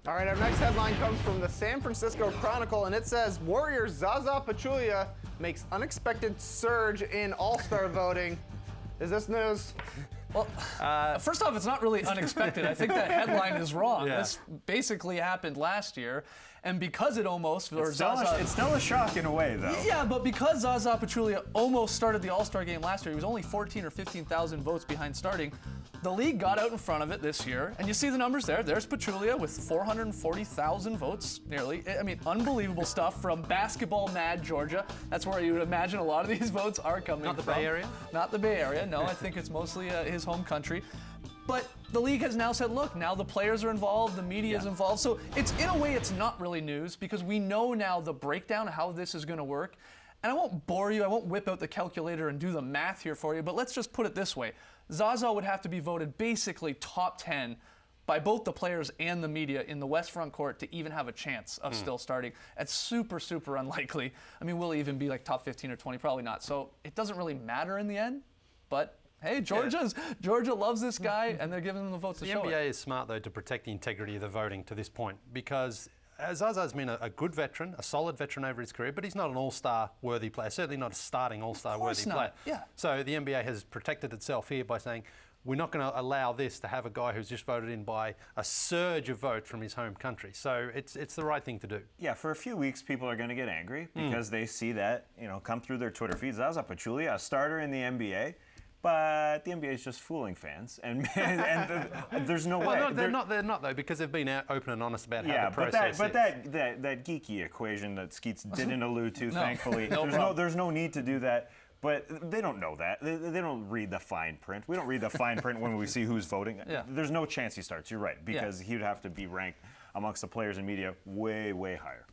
All right, our next headline comes from the San Francisco Chronicle, and it says, Warriors Zaza Pachulia makes unexpected surge in All-Star voting. Is this news? Well, first off, it's not really unexpected. I think that headline is wrong. Yeah. This basically happened last year, and because it almost, It's still a shock in a way, though. Yeah, but because Zaza Pachulia almost started the All-Star game last year, he was only 14 or 15,000 votes behind starting. The league got out in front of it this year, and you see the numbers there. There's Pachulia with 440,000 votes, nearly. I mean, unbelievable stuff from basketball mad Georgia. That's where you would imagine a lot of these votes are coming from. Not the Bay Area? Not the Bay Area, no. I think it's mostly his home country. But the league has now said, look, now the players are involved, the media is involved. So it's, in a way, it's not really news because we know now the breakdown of how this is going to work. And I won't bore you, I won't whip out the calculator and do the math here for you, but let's just put it this way. Zaza would have to be voted basically top 10 by both the players and the media in the West front court to even have a chance of still starting. It's super, super unlikely. I mean, will he even be like top 15 or 20? Probably not. So it doesn't really matter in the end, but hey, Georgia loves this guy, and they're giving him the votes to show it. The NBA is smart, though, to protect the integrity of the voting to this point, because Zaza's been a good veteran, a solid veteran over his career, but he's not an all-star worthy player, certainly not a starting all-star worthy player. Yeah. So the NBA has protected itself here by saying, we're not going to allow this to have a guy who's just voted in by a surge of votes from his home country. So it's the right thing to do. Yeah, for a few weeks, people are going to get angry because they see that, come through their Twitter feeds. Zaza Pachulia, a starter in the NBA. But the NBA is just fooling fans, and there's no way. Well, they're not though, because they've been out open and honest about how the process is. But that geeky equation that Skeets didn't allude to, thankfully, there's no need to do that. But they don't know that. They don't read the fine print. We don't read the fine print when we see who's voting. Yeah. There's no chance he starts. You're right, because he would have to be ranked amongst the players and media way, way higher.